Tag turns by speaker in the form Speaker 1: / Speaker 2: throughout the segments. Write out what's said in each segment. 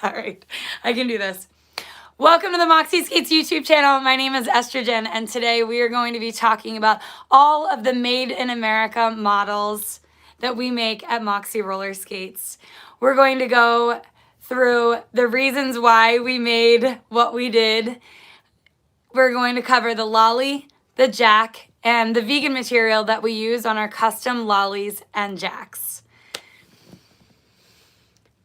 Speaker 1: All right, I can do this. Welcome to the Moxie Skates YouTube channel. My name is Estrogen, and today we are going to be talking about all of the Made in America models that we make at Moxie Roller Skates. We're going to go through the reasons why we made what we did. We're going to cover the lolly, the jack, and the vegan material that we use on our custom lollies and jacks.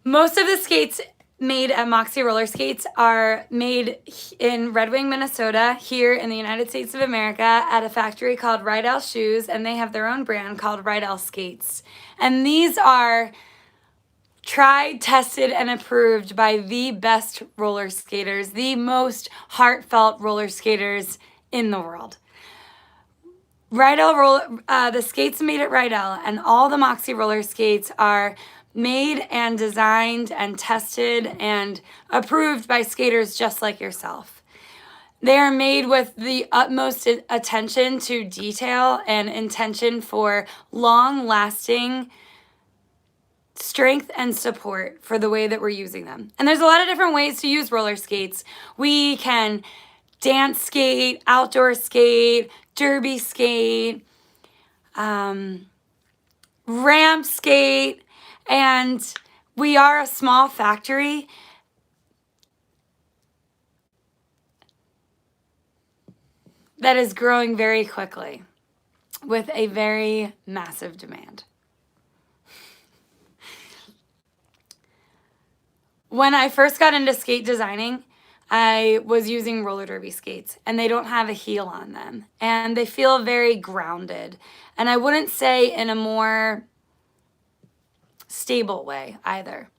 Speaker 1: Most of the skates made at Moxie Roller Skates are made in Red Wing, Minnesota, here in the United States of America at a factory called Rydell Shoes, and they have their own brand called Rydell Skates. And these are tried, tested, and approved by the best roller skaters, the most heartfelt roller skaters in the world. The skates made at Rydell and all the Moxie roller skates are made and designed and tested and approved by skaters just like yourself. They are made with the utmost attention to detail and intention for long-lasting strength and support for the way that we're using them. And there's a lot of different ways to use roller skates. We can dance skate, outdoor skate, derby skate, ramp skate, and we are a small factory that is growing very quickly with a very massive demand. When I first got into skate designing, I was using roller derby skates, and they don't have a heel on them, and they feel very grounded. And I wouldn't say in a more stable way either.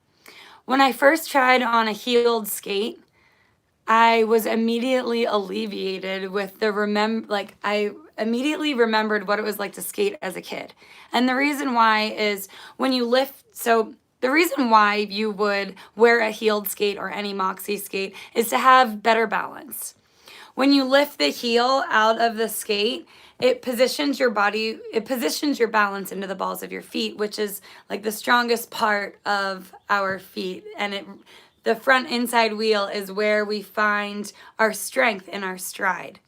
Speaker 1: When I first tried on a heeled skate, I was immediately alleviated with I immediately remembered what it was like to skate as a kid. And the reason why is when you lift, the reason why you would wear a heeled skate or any Moxie skate is to have better balance. When you lift the heel out of the skate, it positions your balance into the balls of your feet, which is like the strongest part of our feet. And the front inside wheel is where we find our strength in our stride.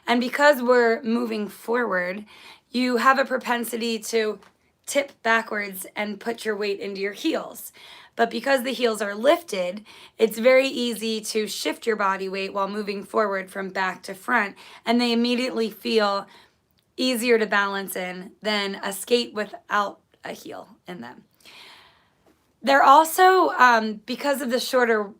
Speaker 1: And because we're moving forward, you have a propensity to tip backwards and put your weight into your heels. But because the heels are lifted, it's very easy to shift your body weight while moving forward from back to front, and they immediately feel easier to balance in than a skate without a heel in them. They're also, because of the shorter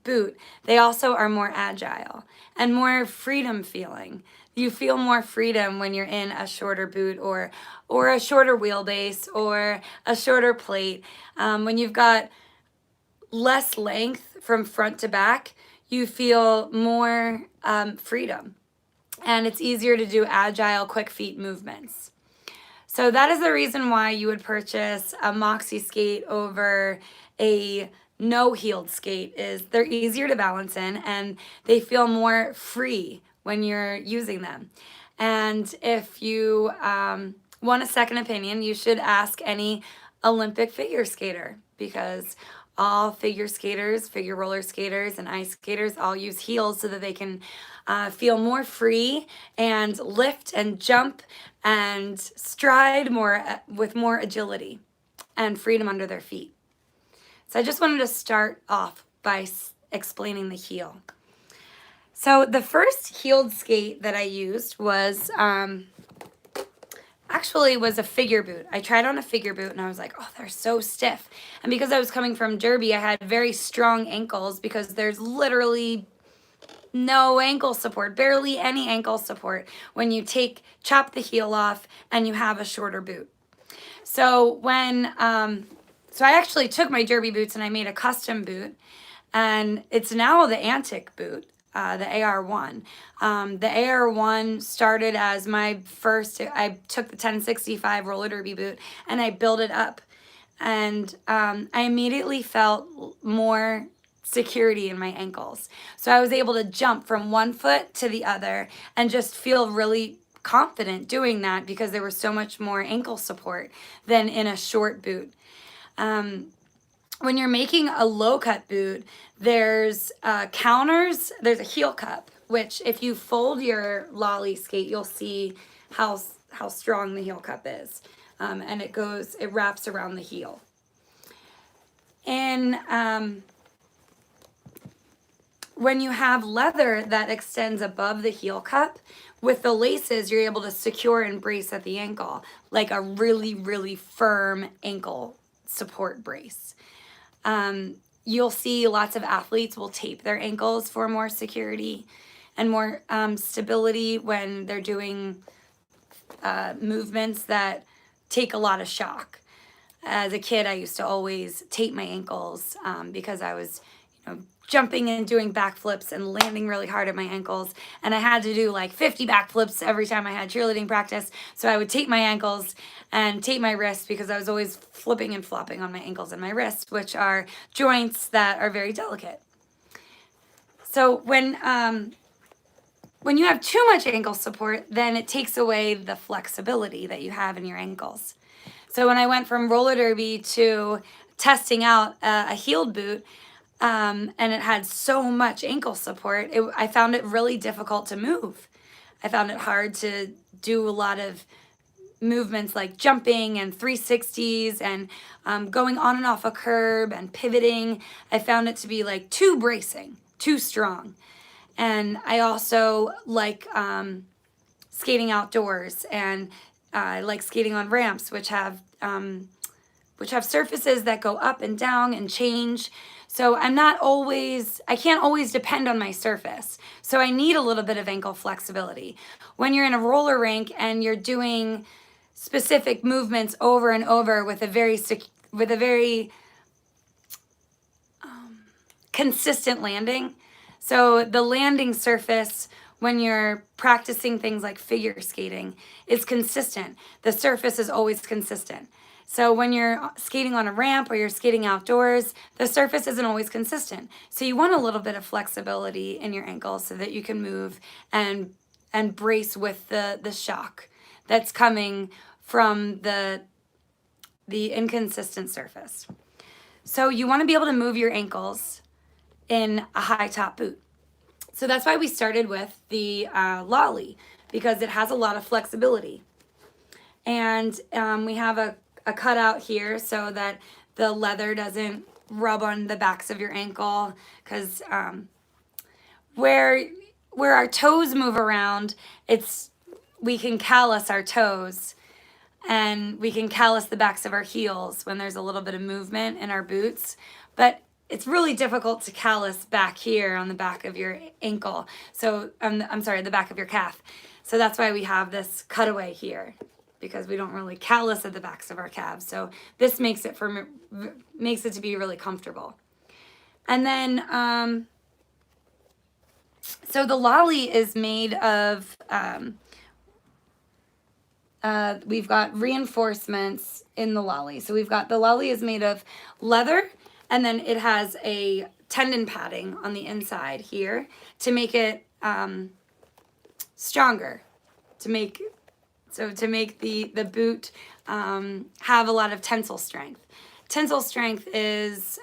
Speaker 1: boot, they also are more agile and more freedom feeling. You feel more freedom when you're in a shorter boot or a shorter wheelbase or a shorter plate. When you've got less length from front to back, you feel more freedom, and it's easier to do agile, quick feet movements. So that is the reason why you would purchase a Moxie skate over a no-heeled skate. Is they're easier to balance in and they feel more free when you're using them. And if you want a second opinion, you should ask any Olympic figure skater, because all figure roller skaters, and ice skaters all use heels so that they can feel more free and lift and jump and stride with more agility and freedom under their feet. So I just wanted to start off by explaining the heel. So the first heeled skate that I used was was a figure boot. I tried on a figure boot and I was like, oh, they're so stiff. And because I was coming from derby, I had very strong ankles because there's literally no ankle support, barely any ankle support when you chop the heel off and you have a shorter boot. So so I actually took my derby boots and I made a custom boot, and it's now the Antic boot. The AR1. The AR1 started as my first, I took the 1065 roller derby boot and I built it up. And I immediately felt more security in my ankles. So I was able to jump from one foot to the other and just feel really confident doing that because there was so much more ankle support than in a short boot. When you're making a low cut boot, there's counters, there's a heel cup, which if you fold your lolly skate, you'll see how strong the heel cup is. And it wraps around the heel. And when you have leather that extends above the heel cup, with the laces, you're able to secure and brace at the ankle, like a really, really firm ankle support brace. You'll see lots of athletes will tape their ankles for more security and more stability when they're doing movements that take a lot of shock. As a kid, I used to always tape my ankles because I was, jumping and doing backflips and landing really hard at my ankles. And I had to do like 50 backflips every time I had cheerleading practice. So I would tape my ankles and tape my wrists because I was always flipping and flopping on my ankles and my wrists, which are joints that are very delicate. So when you have too much ankle support, then it takes away the flexibility that you have in your ankles. So when I went from roller derby to testing out a heeled boot, and it had so much ankle support, I found it really difficult to move. I found it hard to do a lot of movements like jumping and 360s and going on and off a curb and pivoting. I found it to be like too bracing, too strong. And I also like skating outdoors, and I like skating on ramps, which have surfaces that go up and down and change. So I can't always depend on my surface. So I need a little bit of ankle flexibility. When you're in a roller rink and you're doing specific movements over and over with a very consistent landing. So the landing surface when you're practicing things like figure skating is consistent. The surface is always consistent. So when you're skating on a ramp or you're skating outdoors, the surface isn't always consistent. So you want a little bit of flexibility in your ankles so that you can move and brace with the shock that's coming from the inconsistent surface. So you want to be able to move your ankles in a high top boot. So that's why we started with the lolly, because it has a lot of flexibility. And we have a cutout here so that the leather doesn't rub on the backs of your ankle, because where our toes move around, we can callus our toes, and we can callus the backs of our heels when there's a little bit of movement in our boots. But it's really difficult to callus back here on the back of your ankle. So the back of your calf. So that's why we have this cutaway here, because we don't really callus at the backs of our calves. So this makes it to be really comfortable. And then, so the lolly is made of, we've got reinforcements in the lolly. So the lolly is made of leather, and then it has a tendon padding on the inside here to make it stronger, to make the boot have a lot of tensile strength. Tensile strength is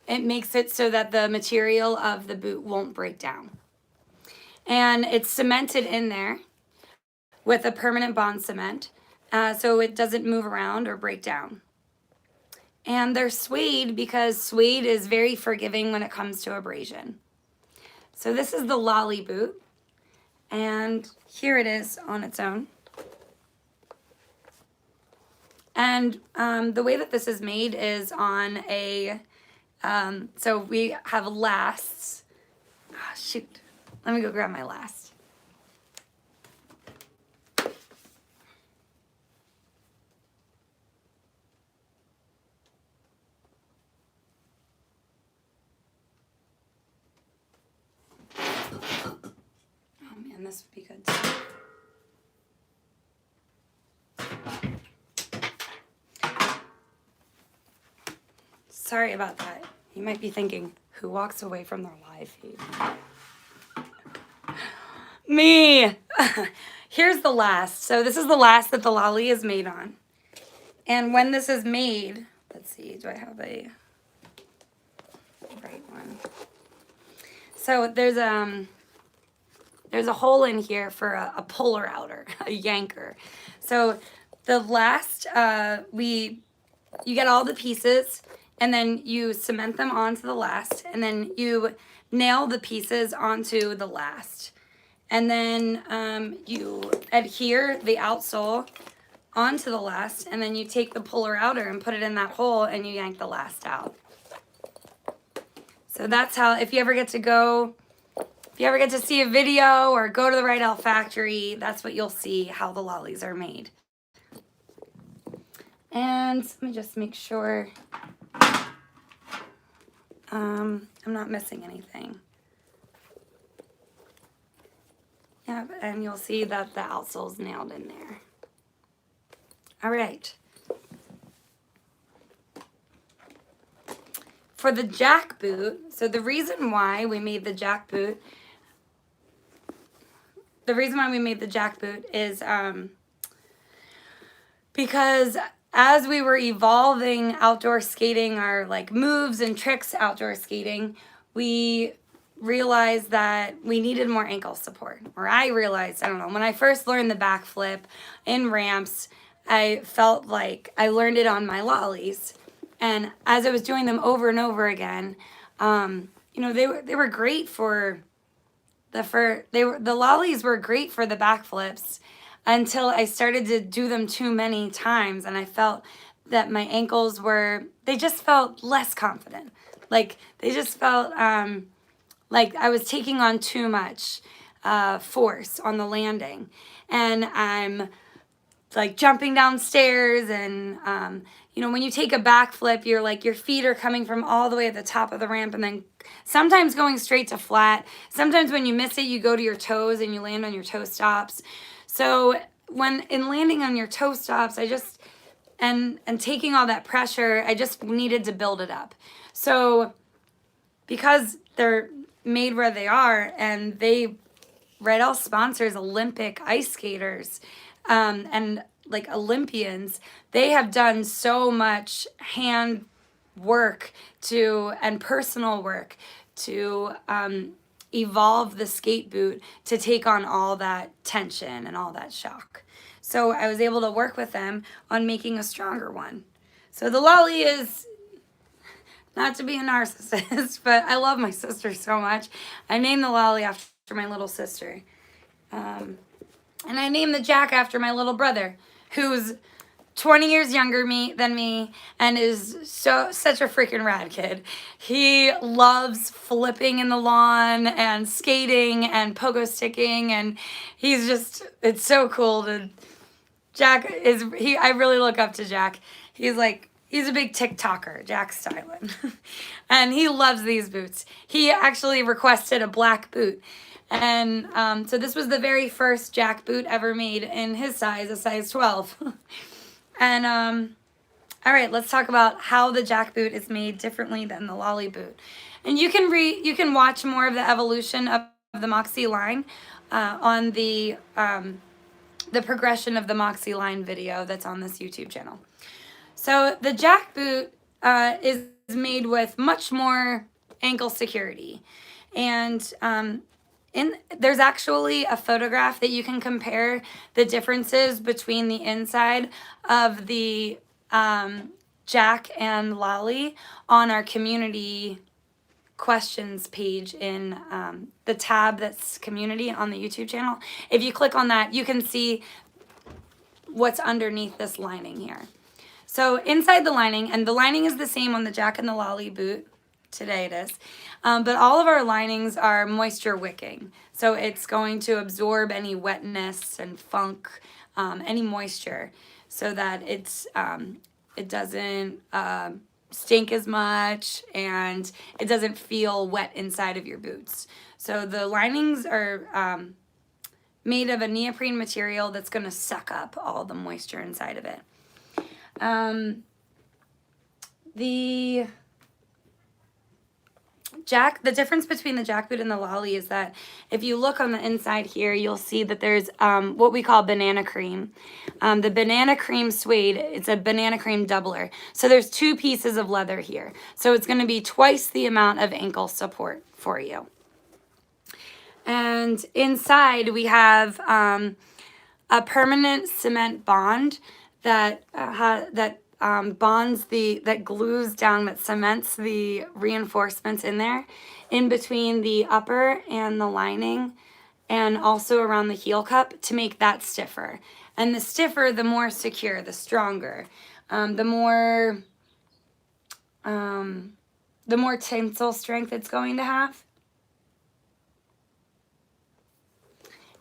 Speaker 1: it makes it so that the material of the boot won't break down. And it's cemented in there with a permanent bond cement, so it doesn't move around or break down. And they're suede because suede is very forgiving when it comes to abrasion. So this is the lolly boot, and here it is on its own. And the way that this is made is on so we have lasts. Oh, shoot, let me go grab my last. And this would be good too. Sorry about that. You might be thinking, who walks away from their live feed? Me. Here's the last. So this is the last that the lolly is made on. And when this is made, let's see, do I have a right one? So there's a hole in here for a puller outer, a yanker. So the last, you get all the pieces and then you cement them onto the last and then you nail the pieces onto the last. And then you adhere the outsole onto the last and then you take the puller outer and put it in that hole and you yank the last out. So that's how, if you ever get to see a video or go to the Rydell factory, that's what you'll see, how the lollies are made. And let me just make sure I'm not missing anything. Yep, and you'll see that the outsole's nailed in there. All right. For the jack boot, so the reason why we made the jack boot is because as we were evolving outdoor skating, our like moves and tricks outdoor skating, we realized that we needed more ankle support. Or I realized, I don't know, when I first learned the backflip in ramps, I felt like I learned it on my lollies. And as I was doing them over and over again, they were great for the lollies were great for the backflips until I started to do them too many times and I felt that my ankles they just felt less confident. Like they just felt like I was taking on too much force on the landing. And I'm like jumping downstairs and when you take a backflip, your feet are coming from all the way at the top of the ramp and then sometimes going straight to flat. Sometimes when you miss it, you go to your toes and you land on your toe stops. So when in landing on your toe stops, and taking all that pressure, I just needed to build it up. So because they're made where they are and Rydell sponsors Olympic ice skaters, and like Olympians, they have done so much hand work and personal work to evolve the skate boot to take on all that tension and all that shock. So I was able to work with them on making a stronger one. So the lolly is, not to be a narcissist, but I love my sister so much. I named the lolly after my little sister. And I named the jack after my little brother, who's 20 years younger than me and is such a freaking rad kid. He loves flipping in the lawn and skating and pogo sticking, and it's so cool I really look up to Jack. He's a big TikToker, Jack Stylen. And he loves these boots. He actually requested a black boot. And so this was the very first Jack boot ever made in his size, a size 12. And all right, let's talk about how the Jack boot is made differently than the lolly boot. And you can watch more of the evolution of the Moxie line on the progression of the Moxie line video that's on this YouTube channel. So the Jack boot is made with much more ankle security. And there's actually a photograph that you can compare the differences between the inside of the Jack and lolly on our community questions page in the tab that's community on the YouTube channel. If you click on that, you can see what's underneath this lining here. So inside the lining, and the lining is the same on the Jack and the lolly boot, today it is, but all of our linings are moisture wicking. So it's going to absorb any wetness and funk, any moisture, so that it doesn't stink as much and it doesn't feel wet inside of your boots. So the linings are made of a neoprene material that's going to suck up all the moisture inside of it. The difference between the jackboot and the lolly is that if you look on the inside here, you'll see that there's what we call banana cream. The banana cream suede, it's a banana cream doubler. So there's 2 pieces of leather here. So it's going to be twice the amount of ankle support for you. And inside we have a permanent cement bond that bonds that glues down, that cements the reinforcements in there, in between the upper and the lining, and also around the heel cup to make that stiffer. And the stiffer, the more secure, the stronger, the more tensile strength it's going to have.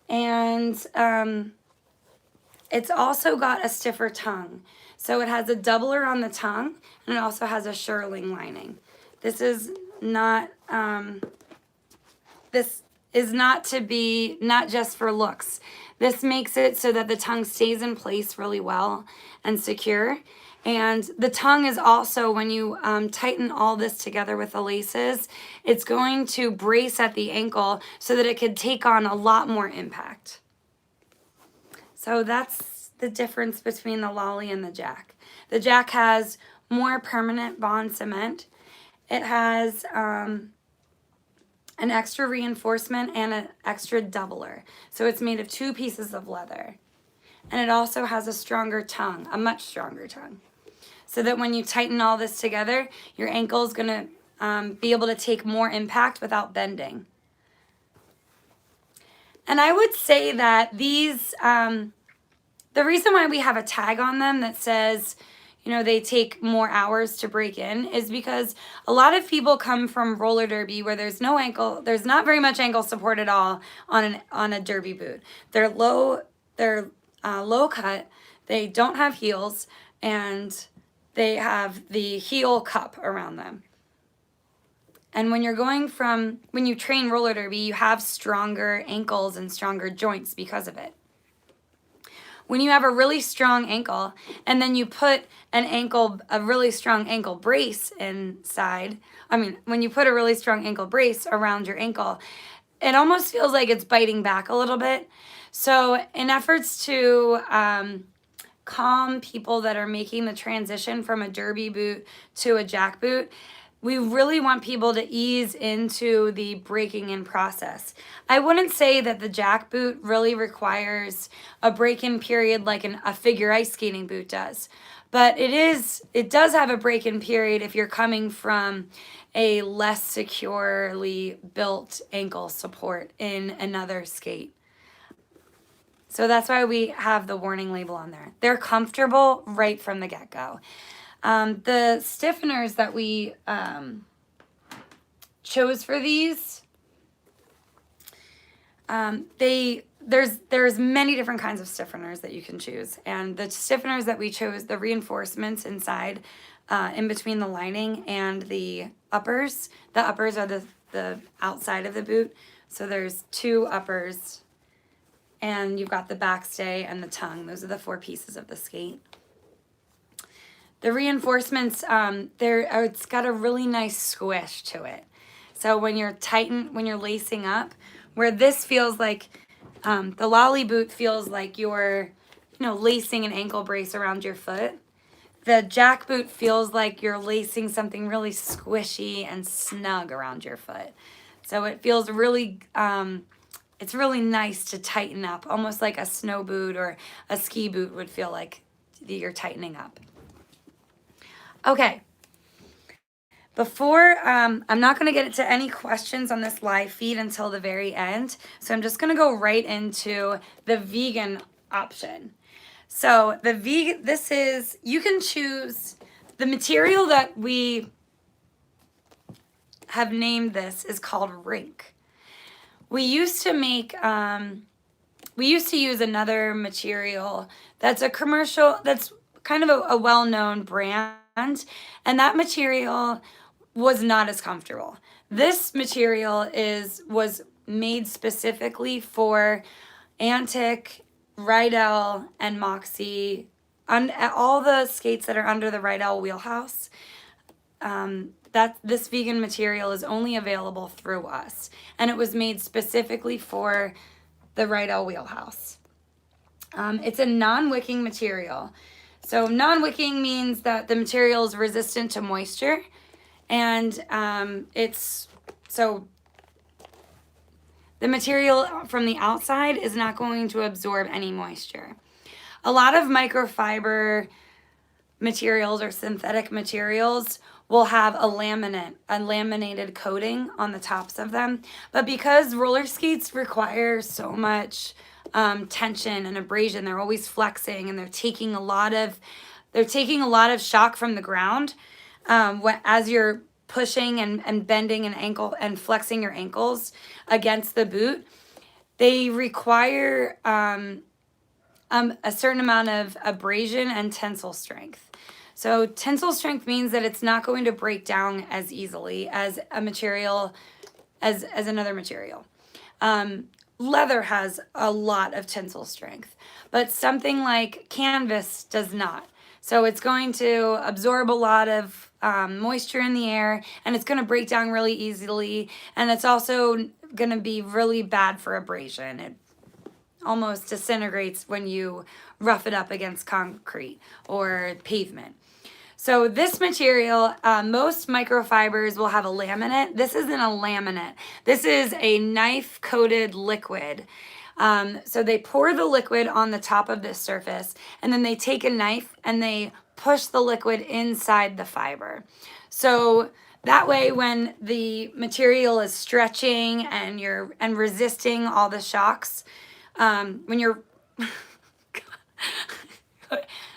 Speaker 1: And it's also got a stiffer tongue. So it has a doubler on the tongue, and it also has a shearling lining. This is not not just for looks. This makes it so that the tongue stays in place really well and secure. And the tongue is also, when you tighten all this together with the laces, it's going to brace at the ankle so that it could take on a lot more impact. So that's the difference between the lolly and the jack. The jack has more permanent bond cement. It has an extra reinforcement and an extra doubler. So it's made of 2 pieces of leather. And it also has a stronger tongue, a much stronger tongue. So that when you tighten all this together, your ankle is going to be able to take more impact without bending. And I would say that these, the reason why we have a tag on them that says, you know, they take more hours to break in is because a lot of people come from roller derby where there's not very much ankle support at all on a derby boot. They're low cut, they don't have heels, and they have the heel cup around them. And when you train roller derby, you have stronger ankles and stronger joints because of it. When you have a really strong ankle and then you put a really strong ankle brace inside, when you put a really strong ankle brace around your ankle, it almost feels like it's biting back a little bit. So in efforts to calm people that are making the transition from a derby boot to a jack boot, we really want people to ease into the breaking in process. I wouldn't say that the jack boot really requires a break-in period like a figure ice skating boot does. But it does have a break-in period if you're coming from a less securely built ankle support in another skate. So that's why we have the warning label on there. They're comfortable right from the get-go. The stiffeners that we chose for these, there's many different kinds of stiffeners that you can choose. And the stiffeners that we chose, the reinforcements inside, in between the lining and the uppers are the outside of the boot. So there's 2 uppers, and you've got the backstay and the tongue. Those are the 4 pieces of the skate. The reinforcements, it's got a really nice squish to it. So when you're lacing up, where this feels like, the lolly boot feels like you're, lacing an ankle brace around your foot. The jack boot feels like you're lacing something really squishy and snug around your foot. So it feels really, it's really nice to tighten up, almost like a snow boot or a ski boot would feel like you're tightening up. Okay, I'm not going to get into any questions on this live feed until the very end, so I'm just going to go right into the vegan option. So you can choose the material that we have named. This is called Rink. We used to use another material that's a commercial, that's kind of a well-known brand, and that material was not as comfortable. This material was made specifically for Antic, Rydell, and Moxie, all the skates that are under the Rydell wheelhouse. this vegan material is only available through us, and it was made specifically for the Rydell Wheelhouse. It's a non-wicking material. So non-wicking means that the material is resistant to moisture, and the material from the outside is not going to absorb any moisture. A lot of microfiber materials or synthetic materials will have a laminated coating on the tops of them. But because roller skates require so much tension and abrasion, they're always flexing, and they're taking a lot of shock from the ground as you're pushing and bending an ankle and flexing your ankles against the boot. They require a certain amount of abrasion and tensile strength. So tensile strength means that it's not going to break down as easily as a material, as another material. Leather has a lot of tensile strength, but something like canvas does not. So it's going to absorb a lot of moisture in the air, and it's going to break down really easily, and it's also going to be really bad for abrasion. It almost disintegrates when you rough it up against concrete or pavement. So this material, most microfibers will have a laminate. This isn't a laminate. This is a knife-coated liquid. So they pour the liquid on the top of this surface, and then they take a knife and they push the liquid inside the fiber. So that way, when the material is stretching and resisting all the shocks, when you're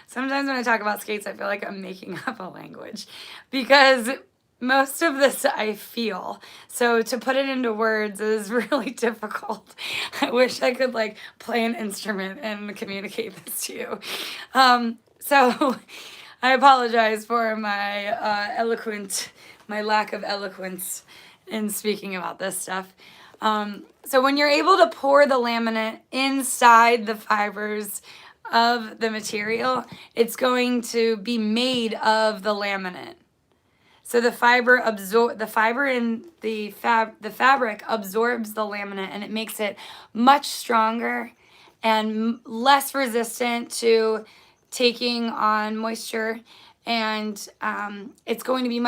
Speaker 1: sometimes when I talk about skates, I feel like I'm making up a language because most of this I feel. So to put it into words is really difficult. I wish I could like play an instrument and communicate this to you. So I apologize for my lack of eloquence in speaking about this stuff. So when you're able to pour the laminate inside the fibers of the material, it's going to be made of the laminate. So the fabric absorbs the laminate, and it makes it much stronger and less resistant to taking on moisture, and it's going to be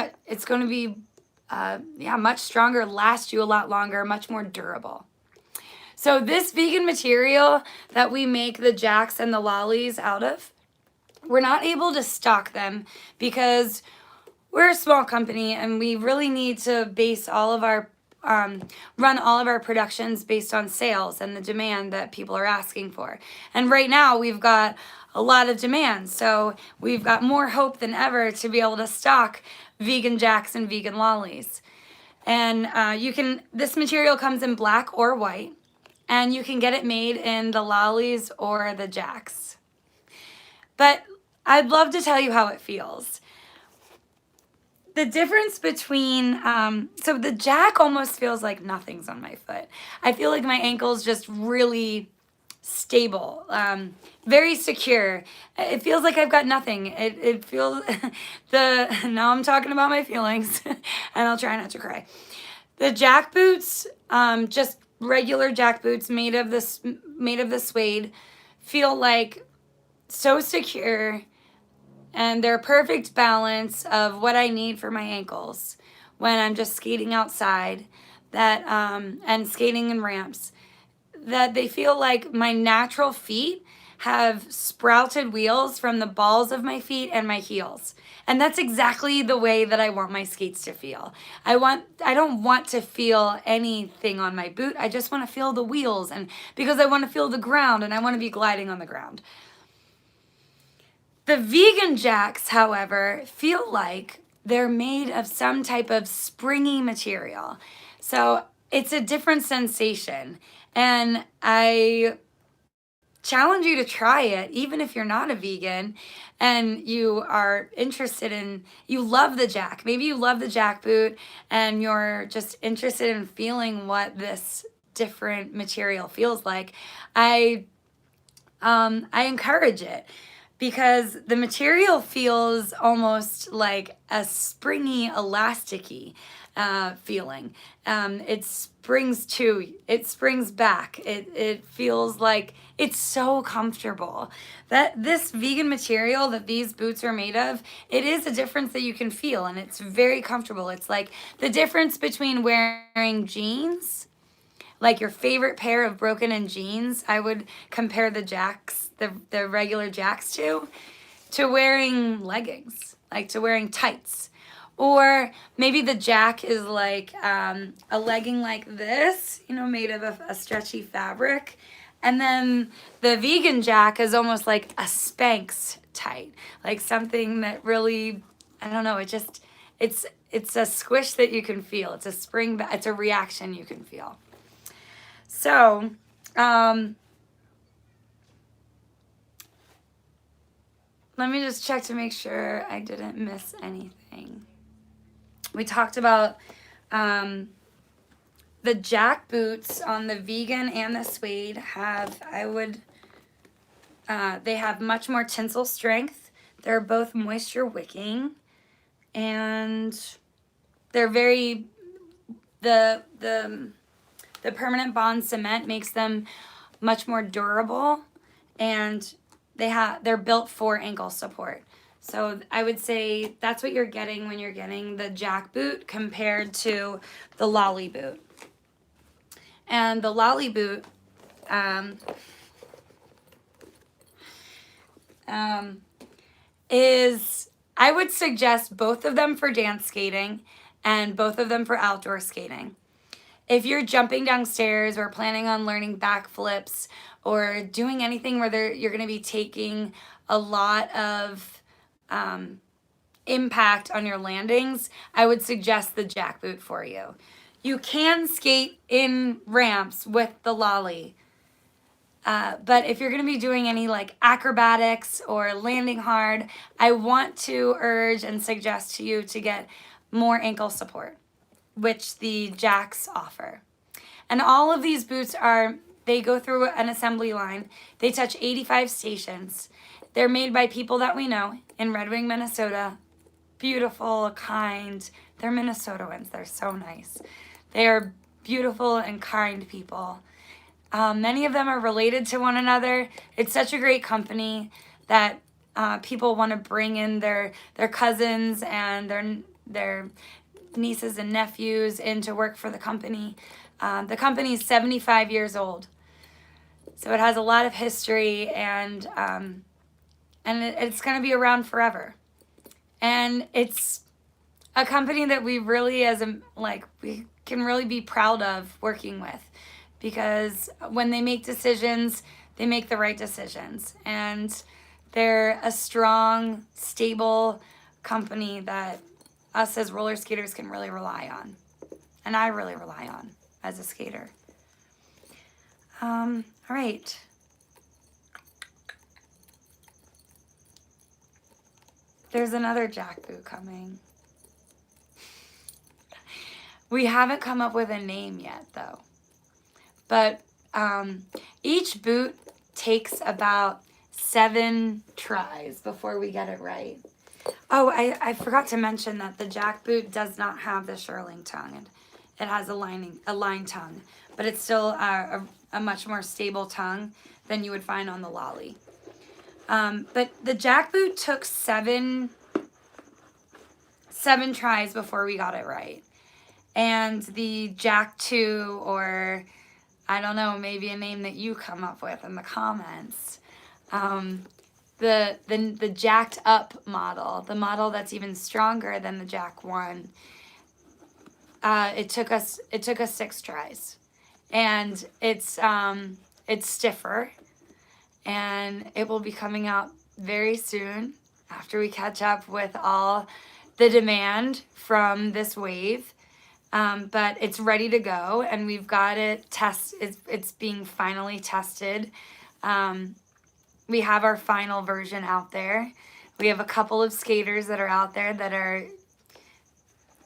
Speaker 1: much stronger, last you a lot longer, much more durable. So this vegan material that we make the jacks and the lollies out of, we're not able to stock them because we're a small company and we really need to base all of our run all of our productions based on sales and the demand that people are asking for. And right now we've got a lot of demand, so we've got more hope than ever to be able to stock vegan jacks and vegan lollies. And this material comes in black or white, and you can get it made in the lollies or the jacks. But I'd love to tell you how it feels. The difference between, so the jack almost feels like nothing's on my foot. I feel like my ankle's just really stable, very secure. It feels like I've got nothing. It feels, now I'm talking about my feelings, and I'll try not to cry. The jack boots, just regular jack boots made of the suede, feel like so secure, and they're a perfect balance of what I need for my ankles when I'm just skating outside, and skating in ramps, that they feel like my natural feet have sprouted wheels from the balls of my feet and my heels. And that's exactly the way that I want my skates to feel. I don't want to feel anything on my boot. I just want to feel the wheels, and because I want to feel the ground and I want to be gliding on the ground. The vegan jacks, however, feel like they're made of some type of springy material. So it's a different sensation. And I challenge you to try it, even if you're not a vegan and you are you love the jack. Maybe you love the jack boot and you're just interested in feeling what this different material feels like. I encourage it. because the material feels almost like a springy, elasticy feeling. It springs back. It feels like it's so comfortable. That this vegan material that these boots are made of, it is a difference that you can feel, and it's very comfortable. It's like the difference between wearing jeans, like your favorite pair of broken in jeans. I would compare the Jacks, the regular Jacks to wearing leggings, like to wearing tights. Or maybe the Jack is like a legging like this, made of a stretchy fabric. And then the vegan Jack is almost like a Spanx tight, like something that really, I don't know, it's a squish that you can feel. It's a spring, it's a reaction you can feel. So, let me just check to make sure I didn't miss anything. We talked about the Jack boots on the vegan and the suede they have much more tensile strength. They're both moisture wicking, and they're the permanent bond cement makes them much more durable, and they're built for ankle support. So I would say that's what you're getting when you're getting the Jack boot compared to the Lolly boot. And the Lolly boot I would suggest both of them for dance skating and both of them for outdoor skating. If you're jumping downstairs or planning on learning backflips or doing anything where you're going to be taking a lot of impact on your landings, I would suggest the Jack boot for you. You can skate in ramps with the Lolly, but if you're going to be doing any like acrobatics or landing hard, I want to urge and suggest to you to get more ankle support, which the Jacks offer. And all of these boots they go through an assembly line. They touch 85 stations. They're made by people that we know in Red Wing, Minnesota. Beautiful, kind. They're Minnesotans. They're so nice. They are beautiful and kind people. Many of them are related to one another. It's such a great company that people want to bring in their cousins and their nieces and nephews in to work for the company. The company is 75 years old, so it has a lot of history, and it's going to be around forever. And it's a company that we really, we can really be proud of working with, because when they make decisions, they make the right decisions, and they're a strong, stable company that us as roller skaters can really rely on, and I really rely on as a skater. All right. There's another Jack boot coming. We haven't come up with a name yet, though. But each boot takes about 7 tries before we get it right. Oh, I forgot to mention that the Jack boot does not have the shearling tongue. It has a line tongue, but it's still a much more stable tongue than you would find on the Lolly. But the Jack boot took 7 tries before we got it right. And the Jack 2, or I don't know, maybe a name that you come up with in the comments. The jacked up model, the model that's even stronger than the Jack 1. It took us 6 tries, and it's stiffer, and it will be coming out very soon after we catch up with all the demand from this wave. But it's ready to go, and we've got it it's being finally tested. We have our final version out there. We have a couple of skaters that are out there that are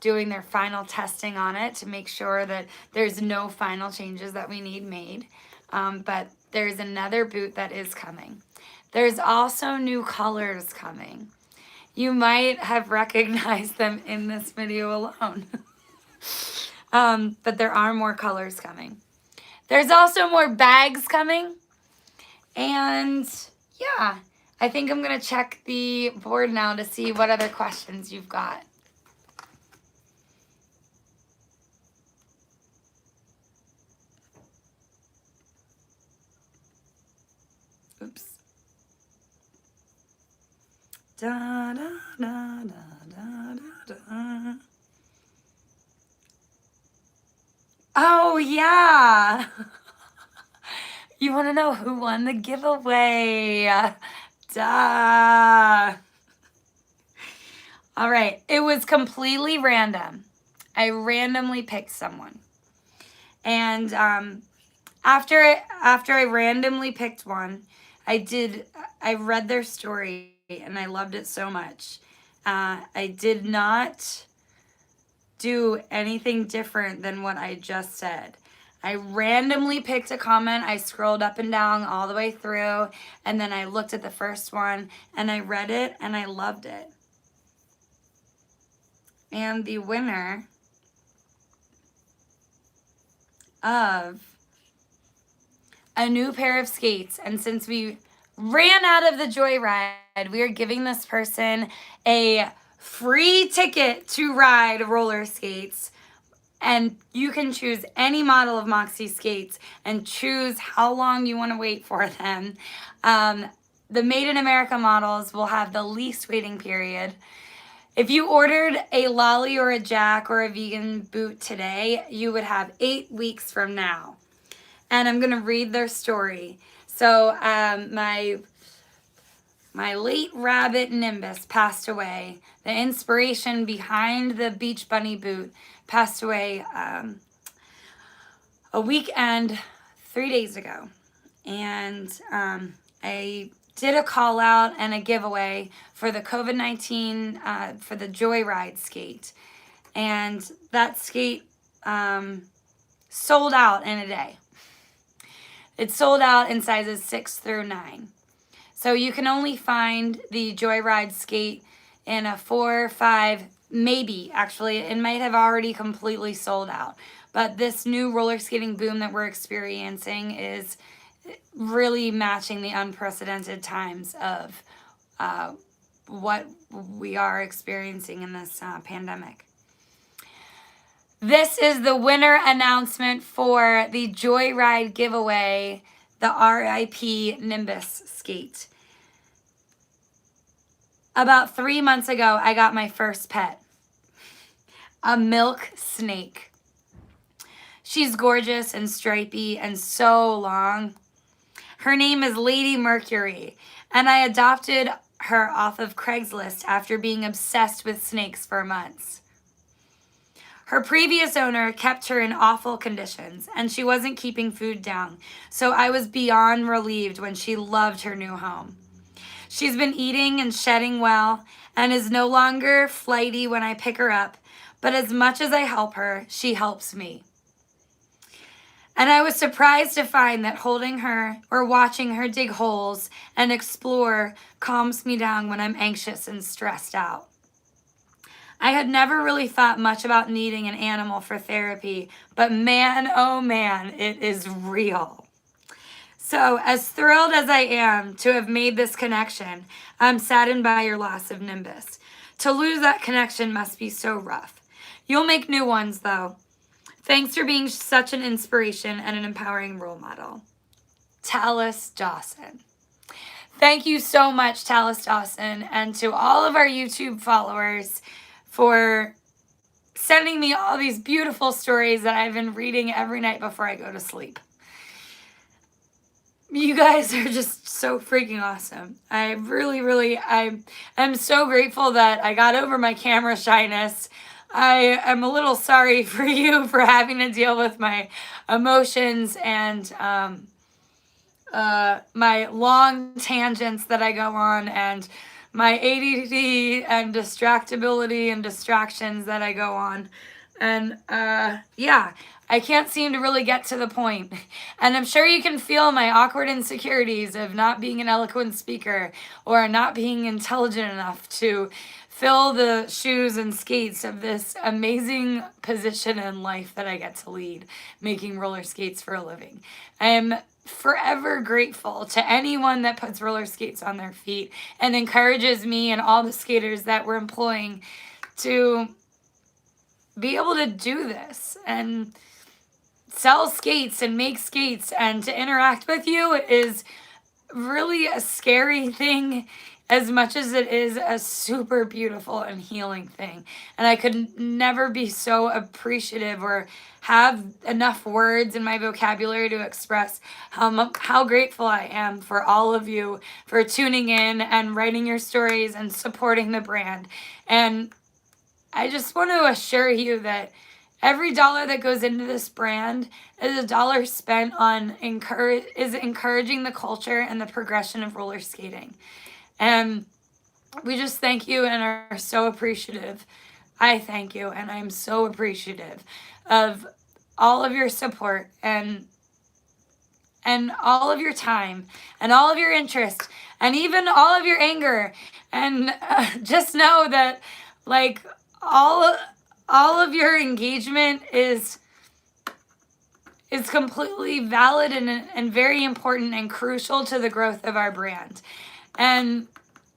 Speaker 1: doing their final testing on it to make sure that there's no final changes that we need made. But there's another boot that is coming. There's also new colors coming. You might have recognized them in this video alone. But there are more colors coming. There's also more bags coming. And yeah, I think I'm going to check the board now to see what other questions you've got. Oops. Da, da, da, da, da, da. Oh, yeah. You want to know who won the giveaway? Duh. All right. It was completely random. I randomly picked someone. And after I randomly picked one, I read their story and I loved it so much. I did not do anything different than what I just said. I randomly picked a comment. I scrolled up and down all the way through, and then I looked at the first one and I read it and I loved it. And the winner of a new pair of skates, and since we ran out of the Joyride, we are giving this person a free ticket to ride roller skates. And you can choose any model of Moxie skates and choose how long you want to wait for them. The Made in America models will have the least waiting period. If you ordered a Lolly or a Jack or a vegan boot today, you would have 8 weeks from now. And I'm going to read their story. So my late rabbit Nimbus passed away. The inspiration behind the Beach Bunny boot passed away a weekend 3 days ago. And I did a call out and a giveaway for the COVID-19 for the Joyride skate. And that skate sold out in a day. It sold out in sizes 6 through 9. So you can only find the Joyride skate in a 4, 5, maybe actually. It might have already completely sold out. But this new roller skating boom that we're experiencing is really matching the unprecedented times of what we are experiencing in this pandemic. This is the winner announcement for the Joyride giveaway, the RIP Nimbus skate. About 3 months ago, I got my first pet, a milk snake. She's gorgeous and stripy and so long. Her name is Lady Mercury, and I adopted her off of Craigslist after being obsessed with snakes for months. Her previous owner kept her in awful conditions, and she wasn't keeping food down, so I was beyond relieved when she loved her new home. She's been eating and shedding well, and is no longer flighty when I pick her up, but as much as I help her, she helps me. And I was surprised to find that holding her or watching her dig holes and explore calms me down when I'm anxious and stressed out. I had never really thought much about needing an animal for therapy, but man, oh man, it is real. So as thrilled as I am to have made this connection, I'm saddened by your loss of Nimbus. To lose that connection must be so rough. You'll make new ones though. Thanks for being such an inspiration and an empowering role model. Talus Dawson. Thank you so much, Talus Dawson, and to all of our YouTube followers for sending me all these beautiful stories that I've been reading every night before I go to sleep. You guys are just so freaking awesome. I am so grateful that I got over my camera shyness. I am a little sorry for you for having to deal with my emotions and my long tangents that I go on and my ADD and distractibility and distractions that I go on. And yeah, I can't seem to really get to the point. And I'm sure you can feel my awkward insecurities of not being an eloquent speaker or not being intelligent enough to fill the shoes and skates of this amazing position in life that I get to lead, making roller skates for a living. I am forever grateful to anyone that puts roller skates on their feet and encourages me and all the skaters that we're employing to be able to do this and sell skates and make skates and to interact with you is really a scary thing as much as it is a super beautiful and healing thing. And I could never be so appreciative or have enough words in my vocabulary to express how grateful I am for all of you for tuning in and writing your stories and supporting the brand. And I just want to assure you that every dollar that goes into this brand is a dollar spent on encouraging the culture and the progression of roller skating. And we just thank you and are so appreciative. I thank you and I'm so appreciative of all of your support and all of your time and all of your interest and even all of your anger. And just know that like all of your engagement is completely valid and very important and crucial to the growth of our brand. And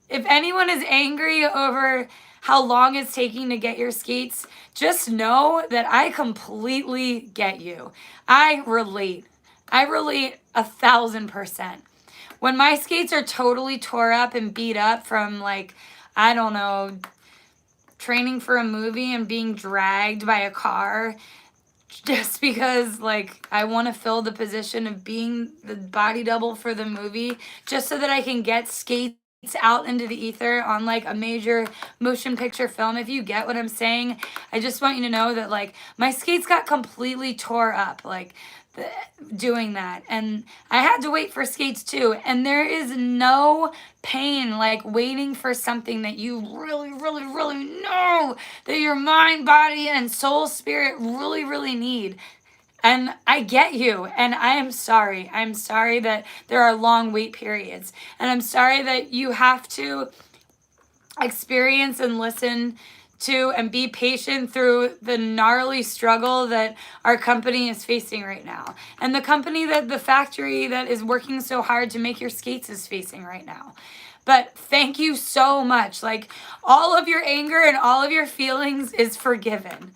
Speaker 1: if anyone is angry over how long it's taking to get your skates, just know that I completely get you. I relate 1,000%. When my skates are totally tore up and beat up from like, I don't know, training for a movie and being dragged by a car just because like I want to fill the position of being the body double for the movie just so that I can get skates out into the ether on like a major motion picture film. If you get what I'm saying, I just want you to know that like my skates got completely tore up like doing that, and I had to wait for skates too. And there is no pain like waiting for something that you really know that your mind, body, and soul, spirit really need. And I get you, and I am sorry. I'm sorry that there are long wait periods, and I'm sorry that you have to experience and listen to and be patient through the gnarly struggle that our company is facing right now. And the company the factory that is working so hard to make your skates is facing right now. But thank you so much. Like all of your anger and all of your feelings is forgiven.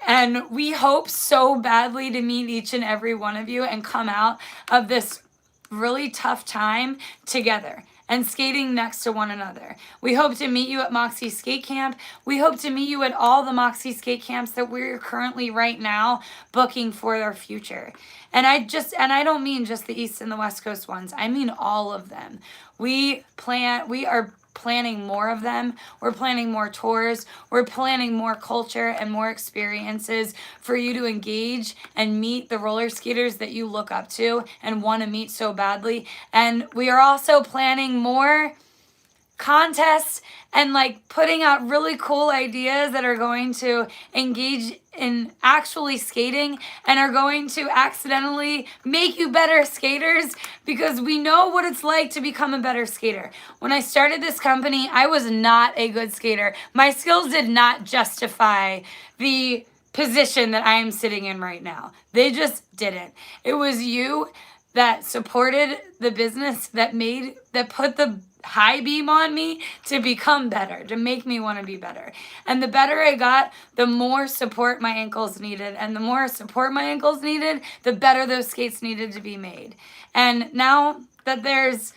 Speaker 1: And we hope so badly to meet each and every one of you and come out of this really tough time together and skating next to one another. We hope to meet you at Moxie Skate Camp. We hope to meet you at all the Moxie Skate Camps that we're currently right now booking for our future. And I don't mean just the East and the West Coast ones. I mean all of them. We are planning more of them. We're planning more tours. We're planning more culture and more experiences for you to engage and meet the roller skaters that you look up to and want to meet so badly. And we are also planning more contests and like putting out really cool ideas that are going to engage in actually skating and are going to accidentally make you better skaters, because we know what it's like to become a better skater. When I started this company, I was not a good skater. My skills did not justify the position that I am sitting in right now. They just didn't. It was you that supported the business that put the high beam on me to become better, to make me want to be better. And the better I got, the more support my ankles needed. And the more support my ankles needed, the better those skates needed to be made. And now that there's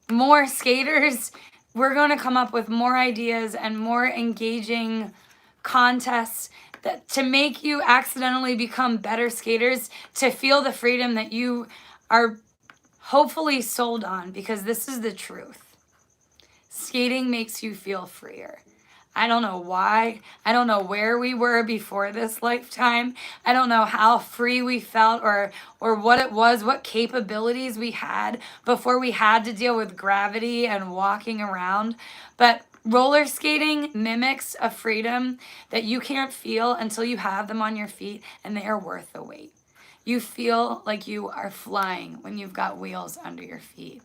Speaker 1: more skaters, we're going to come up with more ideas and more engaging contests to make you accidentally become better skaters, to feel the freedom that you are hopefully sold on, because this is the truth. Skating makes you feel freer. I don't know why. I don't know where we were before this lifetime. I don't know how free we felt or what it was, what capabilities we had before we had to deal with gravity and walking around. But roller skating mimics a freedom that you can't feel until you have them on your feet, and they are worth the wait. You feel like you are flying when you've got wheels under your feet.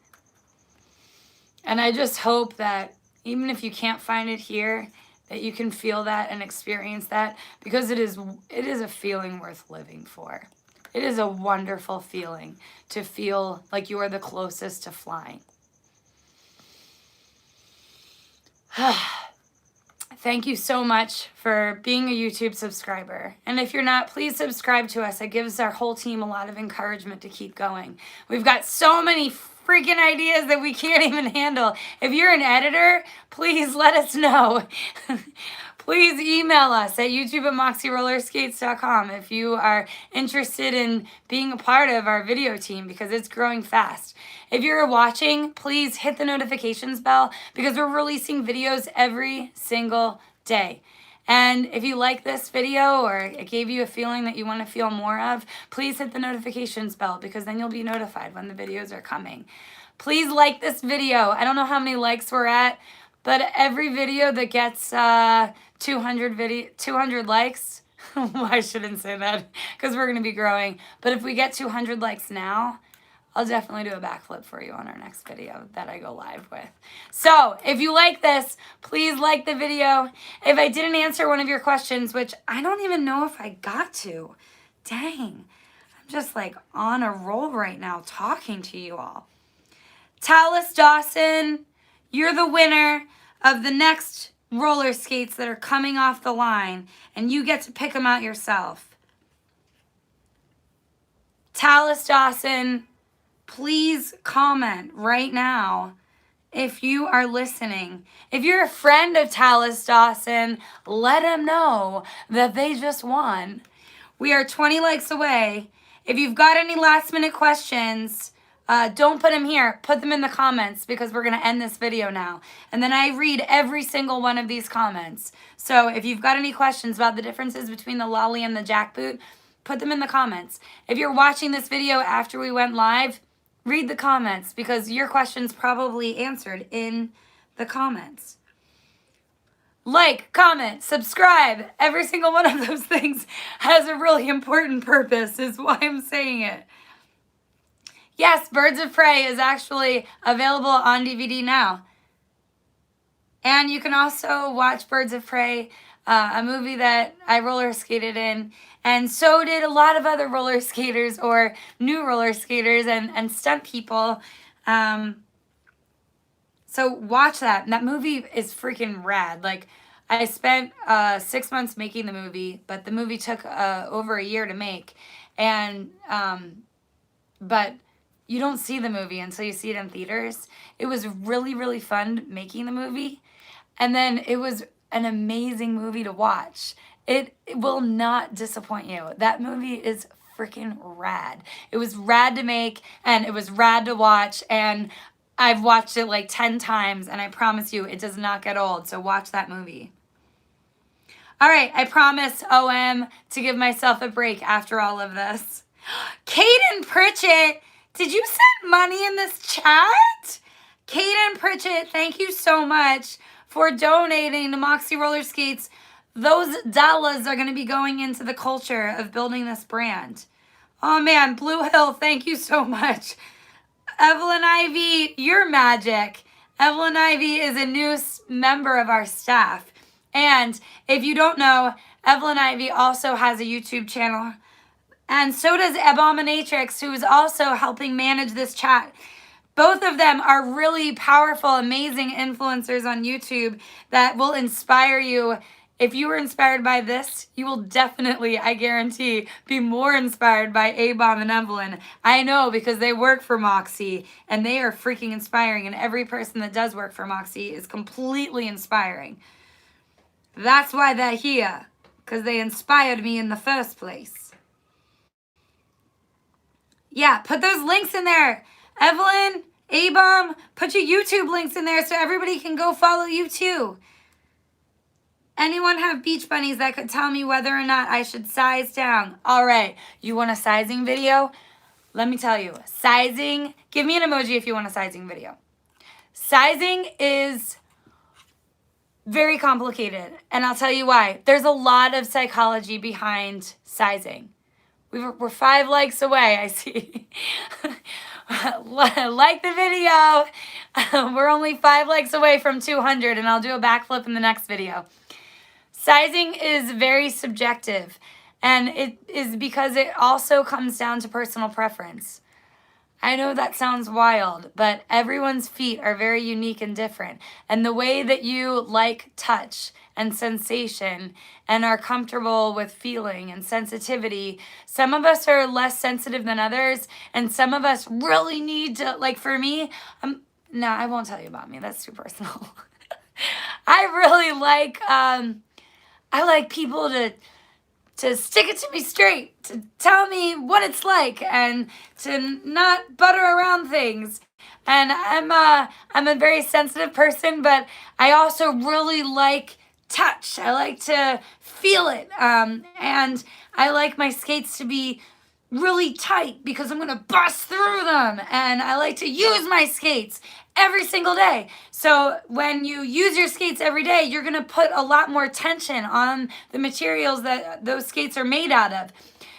Speaker 1: And I just hope that even if you can't find it here, that you can feel that and experience that, because it is a feeling worth living for. It is a wonderful feeling to feel like you are the closest to flying. Thank you so much for being a YouTube subscriber. And if you're not, please subscribe to us. It gives our whole team a lot of encouragement to keep going. We've got so many freaking ideas that we can't even handle. If you're an editor, please let us know. Please email us at youtube@moxierollerskates.com if you are interested in being a part of our video team, because it's growing fast. If you're watching, please hit the notifications bell, because we're releasing videos every single day. And if you like this video, or it gave you a feeling that you want to feel more of, please hit the notifications bell, because then you'll be notified when the videos are coming. Please like this video. I don't know how many likes we're at, but every video that gets 200 likes, I shouldn't say that because we're going to be growing. But if we get 200 likes now, I'll definitely do a backflip for you on our next video that I go live with. So if you like this, please like the video. If I didn't answer one of your questions, which I don't even know if I got to, dang, I'm just like on a roll right now talking to you all. Tallis Dawson, you're the winner of the next roller skates that are coming off the line, and you get to pick them out yourself. Tallis Dawson, please comment right now if you are listening. If you're a friend of Tallis Dawson, let them know that they just won. We are 20 likes away. If you've got any last minute questions, don't put them here. Put them in the comments, because we're going to end this video now. And then I read every single one of these comments. So if you've got any questions about the differences between the lolly and the jackboot, put them in the comments. If you're watching this video after we went live, read the comments, because your question's probably answered in the comments. Like, comment, subscribe. Every single one of those things has a really important purpose, is why I'm saying it. Yes, Birds of Prey is actually available on DVD now. And you can also watch Birds of Prey, a movie that I roller skated in. And so did a lot of other roller skaters, or new roller skaters and stunt people. So watch that. That movie is freaking rad. Like, I spent 6 months making the movie, but the movie took over a year to make. And, but you don't see the movie until you see it in theaters. It was really, really fun making the movie. And then it was an amazing movie to watch. It will not disappoint you. That movie is freaking rad. It was rad to make, and it was rad to watch, and I've watched it like 10 times, and I promise you, it does not get old, so watch that movie. All right, I promise, OM, to give myself a break after all of this. Caden Pritchett, did you send money in this chat? Caden Pritchett, thank you so much for donating to Moxie Roller Skates. Those dollars are going to be going into the culture of building this brand. Oh man, Blue Hill, thank you so much. Evelyn Ivy, you're magic. Evelyn Ivy is a new member of our staff. And if you don't know, Evelyn Ivy also has a YouTube channel. And so does Abominatrix, who is also helping manage this chat. Both of them are really powerful, amazing influencers on YouTube that will inspire you. If you were inspired by this, you will definitely, I guarantee, be more inspired by A-Bomb and Evelyn. I know, because they work for Moxie, and they are freaking inspiring, and every person that does work for Moxie is completely inspiring. That's why they're here, because they inspired me in the first place. Yeah, put those links in there. Evelyn, A-Bomb, put your YouTube links in there so everybody can go follow you too. Anyone have beach bunnies that could tell me whether or not I should size down? All right, you want a sizing video? Let me tell you, sizing, give me an emoji if you want a sizing video. Sizing is very complicated, and I'll tell you why. There's a lot of psychology behind sizing. We're 5 likes away, I see. Like the video. We're only 5 likes away from 200, and I'll do a backflip in the next video. Sizing is very subjective, and it is because it also comes down to personal preference. I know that sounds wild, but everyone's feet are very unique and different. And the way that you like touch and sensation and are comfortable with feeling and sensitivity, some of us are less sensitive than others, and some of us really need to, like for me, no, I won't tell you about me. That's too personal. I really like, I like people to stick it to me straight, to tell me what it's like, and to not butter around things. And I'm a very sensitive person, but I also really like touch. I like to feel it, and I like my skates to be really tight because I'm gonna bust through them, and I like to use my skates every single day. So when you use your skates every day, you're gonna put a lot more tension on the materials that those skates are made out of.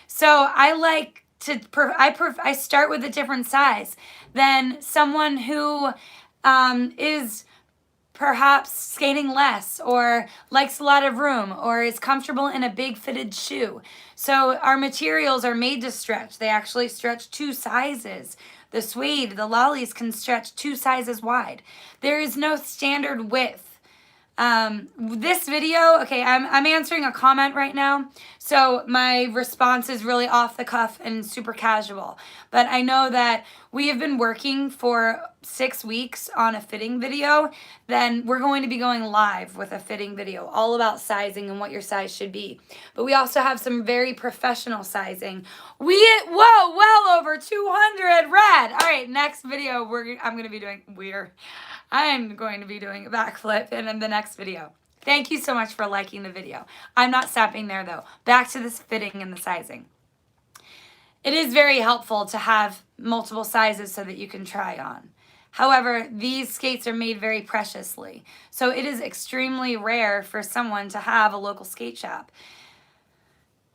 Speaker 1: So I like to, I start with a different size than someone who is perhaps skating less or likes a lot of room or is comfortable in a big fitted shoe. So our materials are made to stretch. They actually stretch 2 sizes. The suede, the lollies can stretch 2 sizes wide. There is no standard width. This video, okay, I'm answering a comment right now, so my response is really off the cuff and super casual. But I know that we have been working for 6 weeks on a fitting video. Then we're going to be going live with a fitting video all about sizing and what your size should be. But we also have some very professional sizing. Whoa, well over 200, rad. All right, next video I'm going to be doing I'm going to be doing a backflip in the next video. Thank you so much for liking the video. I'm not stopping there though. Back to this fitting and the sizing. It is very helpful to have multiple sizes so that you can try on. However, these skates are made very preciously. So it is extremely rare for someone to have a local skate shop.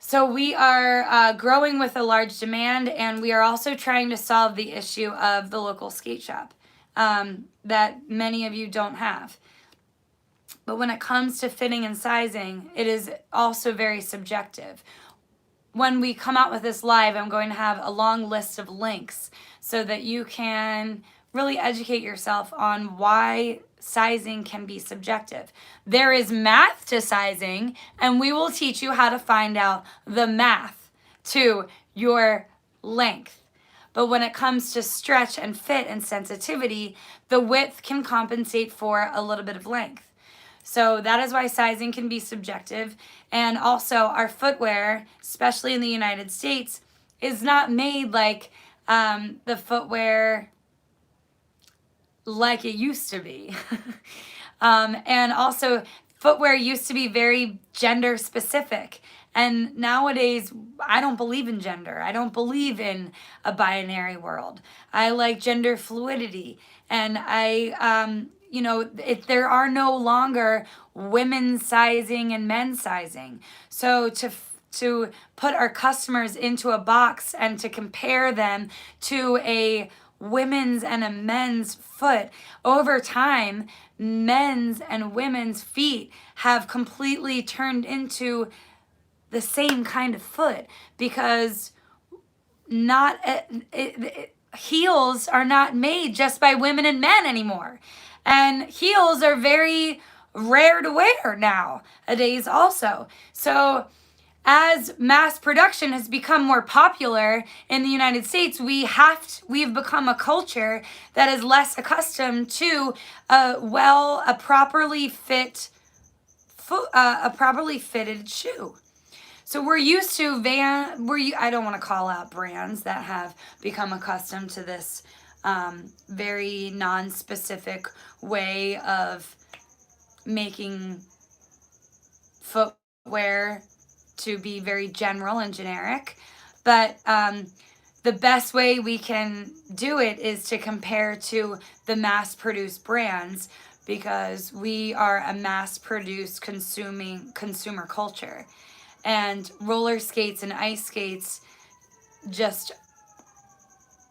Speaker 1: So we are growing with a large demand, and we are also trying to solve the issue of the local skate shop that many of you don't have. But when it comes to fitting and sizing, it is also very subjective. When we come out with this live, I'm going to have a long list of links so that you can really educate yourself on why sizing can be subjective. There is math to sizing, and we will teach you how to find out the math to your length. But when it comes to stretch and fit and sensitivity, the width can compensate for a little bit of length. So that is why sizing can be subjective. And also our footwear, especially in the United States, is not made like the footwear like it used to be. And also footwear used to be very gender specific. And nowadays, I don't believe in gender. I don't believe in a binary world. I like gender fluidity. And there are no longer women's sizing and men's sizing. So to put our customers into a box and to compare them to a women's and a men's foot, over time, men's and women's feet have completely turned into the same kind of foot because heels are not made just by women and men anymore. And heels are very rare to wear nowadays also. So as mass production has become more popular in the United States, we've become a culture that is less accustomed to a properly fitted shoe. So we're used to I don't want to call out brands that have become accustomed to this very non-specific way of making footwear to be very general and generic. But the best way we can do it is to compare to the mass-produced brands, because we are a mass-produced consumer culture. And roller skates and ice skates just,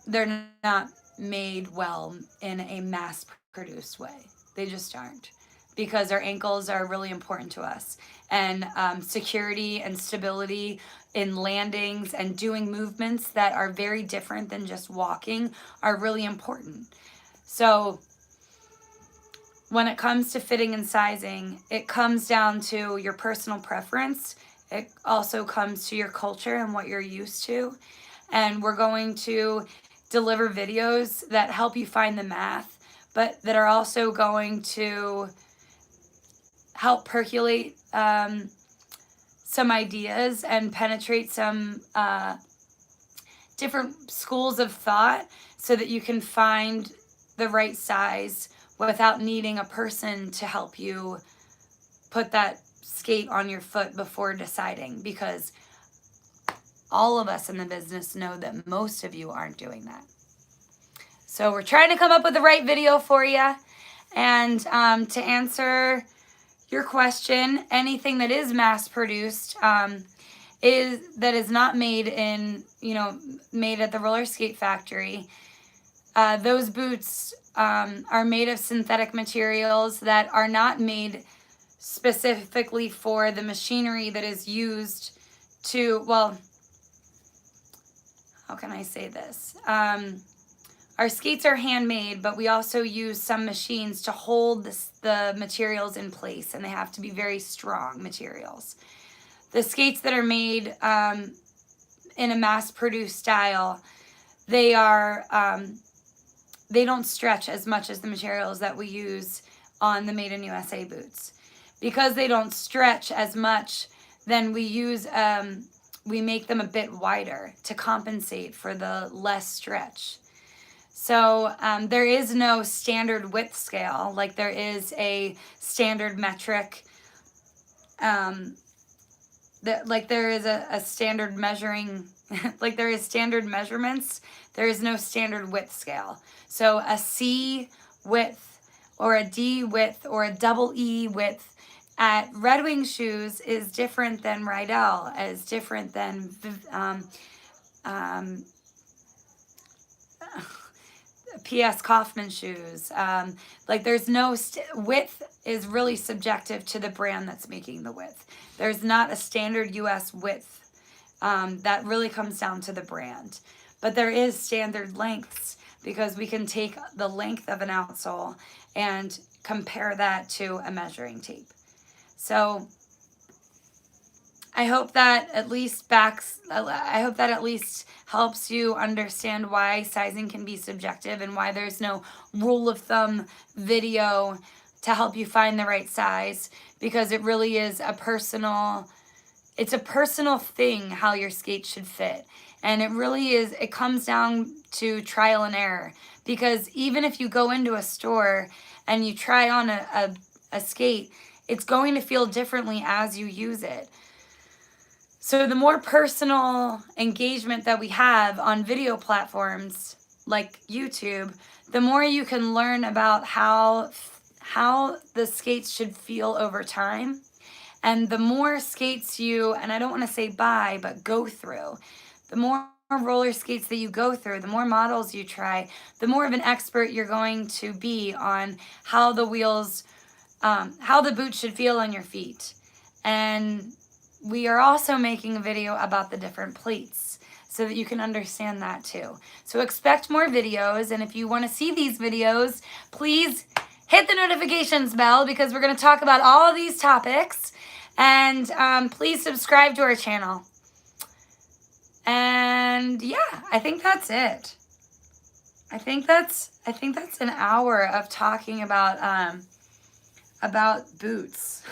Speaker 1: they're not made well in a mass produced way. They just aren't, because our ankles are really important to us. And security and stability in landings and doing movements that are very different than just walking are really important. So when it comes to fitting and sizing, it comes down to your personal preference. It also comes to your culture and what you're used to. And we're going to deliver videos that help you find the math, but that are also going to help percolate some ideas and penetrate some different schools of thought so that you can find the right size without needing a person to help you put that skate on your foot before deciding, because all of us in the business know that most of you aren't doing that. So we're trying to come up with the right video for you. And to answer your question, anything that is mass produced is not made in, made at the roller skate factory. Those boots are made of synthetic materials that are not made specifically for the machinery that is used to, well, how can I say this? Our skates are handmade, but we also use some machines to hold the materials in place, and they have to be very strong materials. The skates that are made in a mass-produced style, they don't stretch as much as the materials that we use on the Made in USA boots. Because they don't stretch as much, then we make them a bit wider to compensate for the less stretch. So there is no standard width scale, like there is a standard metric, like there is a standard measuring, like there is standard measurements, there is no standard width scale. So a C width or a D width or a double E width at Red Wing shoes is different than Rydell, is different than P.S. Kaufman shoes. Like there's no width is really subjective to the brand that's making the width. There's not a standard U.S. width. That really comes down to the brand. But there is standard lengths, because we can take the length of an outsole and compare that to a measuring tape. So I hope that at least helps you understand why sizing can be subjective and why there's no rule of thumb video to help you find the right size, because it really is a personal thing how your skate should fit. And it comes down to trial and error, because even if you go into a store and you try on a skate, it's going to feel differently as you use it. So the more personal engagement that we have on video platforms like YouTube, the more you can learn about how the skates should feel over time. And the more skates and I don't want to say buy, but go through, the more roller skates that you go through, the more models you try, the more of an expert you're going to be on how the wheels, how the boot should feel on your feet. And we are also making a video about the different plates so that you can understand that too. So expect more videos, and if you want to see these videos, please hit the notifications bell, because we're going to talk about all of these topics. And please subscribe to our channel. And yeah, I think that's it. I think that's an hour of talking about boots.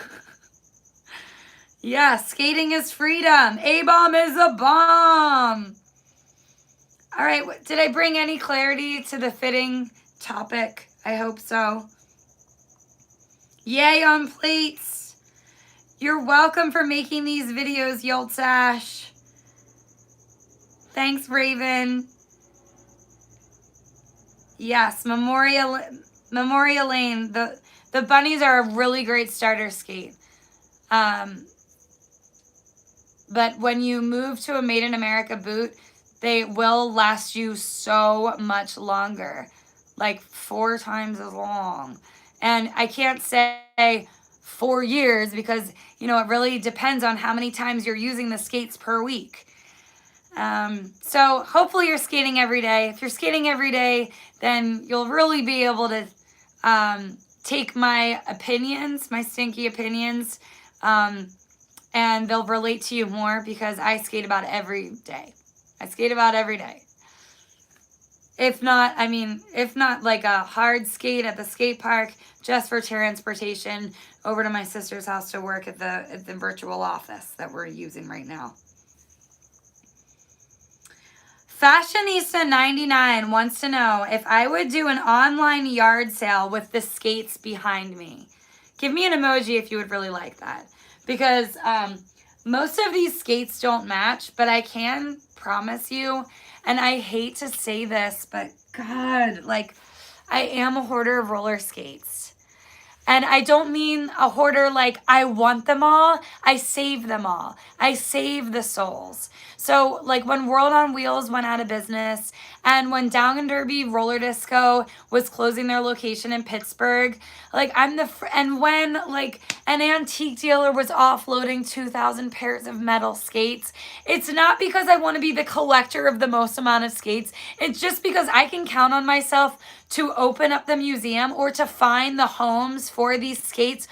Speaker 1: Yeah, skating is freedom. A-bomb is a bomb. All right, did I bring any clarity to the fitting topic? I hope so. Yay on plates. You're welcome for making these videos, Yoltsash. Thanks, Raven. Yes, Memorial Lane. The bunnies are a really great starter skate. But when you move to a Made in America boot, they will last you so much longer, like 4 times as long. And I can't say 4 years because, you know, it really depends on how many times you're using the skates per week. So hopefully you're skating every day. If you're skating every day, then you'll really be able to take my opinions, my stinky opinions, and they'll relate to you more because I skate about every day. I skate about every day. If not like a hard skate at the skate park, just for transportation over to my sister's house to work at the virtual office that we're using right now. Fashionista99 wants to know if I would do an online yard sale with the skates behind me. Give me an emoji if you would really like that. Because most of these skates don't match, but I can promise you, and I hate to say this, but God, like, I am a hoarder of roller skates. And I don't mean a hoarder like I want them all. I save them all. I save the soles. So like when World on Wheels went out of business and when Down and Derby Roller Disco was closing their location in Pittsburgh, like and when like an antique dealer was offloading 2,000 pairs of metal skates, it's not because I want to be the collector of the most amount of skates. It's just because I can count on myself to open up the museum or to find the homes for these skates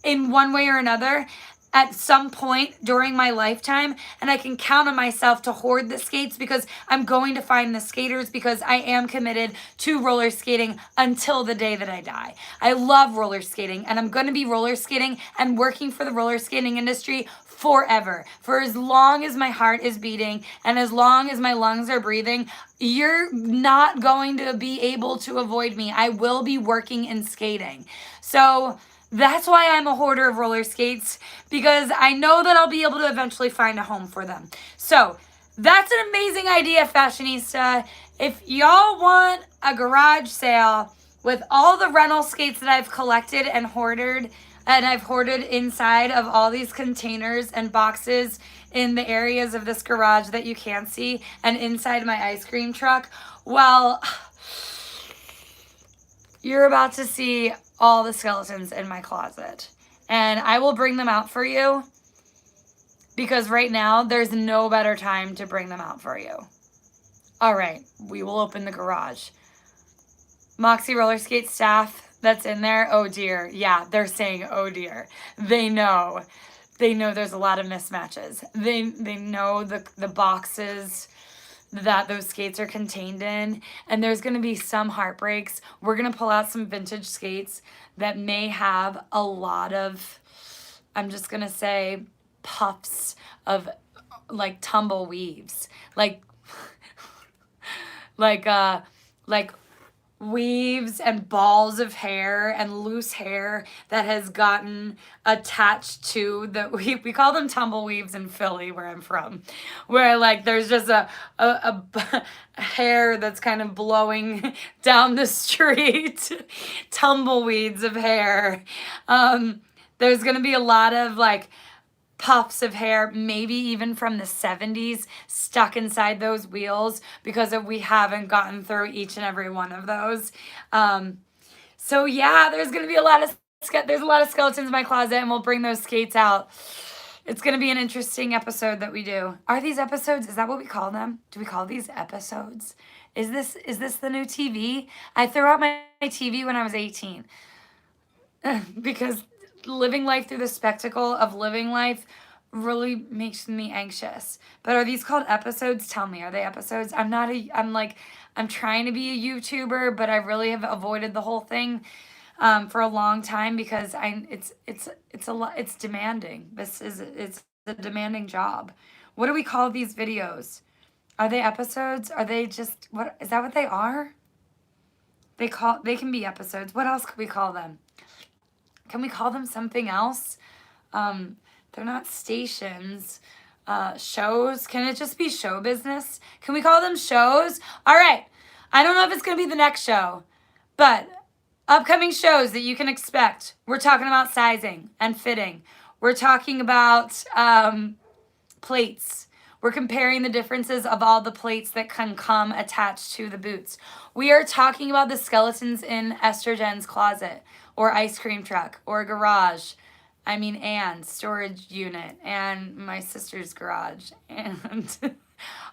Speaker 1: in one way or another at some point during my lifetime, and I can count on myself to hoard the skates because I'm going to find the skaters because I am committed to roller skating until the day that I die. I love roller skating, and I'm going to be roller skating and working for the roller skating industry forever. For as long as my heart is beating and as long as my lungs are breathing, you're not going to be able to avoid me. I will be working in skating. So that's why I'm a hoarder of roller skates, because I know that I'll be able to eventually find a home for them. So that's an amazing idea, Fashionista. If y'all want a garage sale with all the rental skates that I've collected and hoarded, and I've hoarded inside of all these containers and boxes in the areas of this garage that you can't see and inside my ice cream truck, well, you're about to see all the skeletons in my closet. And I will bring them out for you because right now there's no better time to bring them out for you. All right, we will open the garage. Moxie Roller Skate staff that's in there, oh dear. Yeah, they're saying, oh dear. They know there's a lot of mismatches. They know the boxes that those skates are contained in, and there's going to be some heartbreaks. We're going to pull out some vintage skates that may have a lot of, I'm just going to say, puffs of like tumble weaves, like weaves and balls of hair and loose hair that has gotten attached to we call them tumbleweaves in Philly, where I'm from, where like there's just a hair that's kind of blowing down the street. Tumbleweeds of hair. There's gonna be a lot of like puffs of hair, maybe even from the 70s, stuck inside those wheels because we haven't gotten through each and every one of those. So yeah, there's gonna be a lot of skeletons in my closet, and we'll bring those skates out. It's gonna be an interesting episode that we do. Are these episodes? Is that what we call them? Do we call these episodes? Is this the new TV? I threw out my TV when I was 18 because living life through the spectacle of living life really makes me anxious. But are these called episodes? Tell me, are they episodes? I'm trying to be a YouTuber, but I really have avoided the whole thing for a long time because it's a lot. It's demanding. It's a demanding job. What do we call these videos? Are they episodes? Are they just, what is that what they are? They can be episodes. What else could we call them? Can we call them something else? They're not stations. Shows. Can it just be show business? Can we call them shows? All right. I don't know if it's going to be the next show, but upcoming shows that you can expect. We're talking about sizing and fitting. We're talking about plates. We're comparing the differences of all the plates that can come attached to the boots. We are talking about the skeletons in Esther Jen's closet, or ice cream truck, or garage. I mean, and storage unit, and my sister's garage, and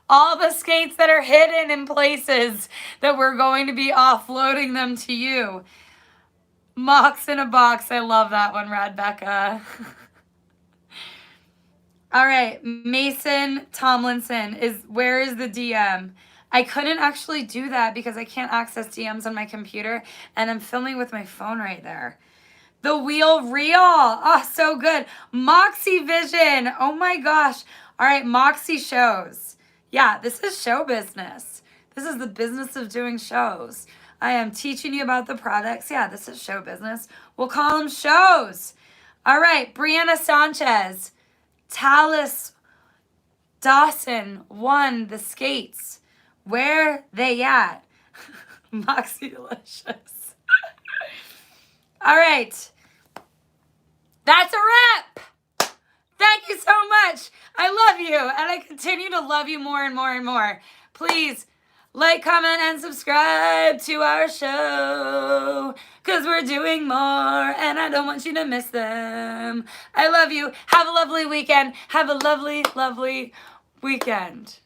Speaker 1: all the skates that are hidden in places that we're going to be offloading them to you. Mox in a box. I love that one, Radbecca. All right, Mason Tomlinson where is the DM? I couldn't actually do that because I can't access DMs on my computer, and I'm filming with my phone right there. The Wheel Reel. Oh, so good. Moxie Vision. Oh my gosh. All right, Moxie shows. Yeah, this is show business. This is the business of doing shows. I am teaching you about the products. Yeah, this is show business. We'll call them shows. All right, Brianna Sanchez. Talis Dawson won the skates. Where they at? Moxie Delicious. All right. That's a wrap. Thank you so much. I love you, and I continue to love you more and more and more. Please like, comment, and subscribe to our show, because we're doing more, and I don't want you to miss them. I love you. Have a lovely weekend. Have a lovely, lovely weekend.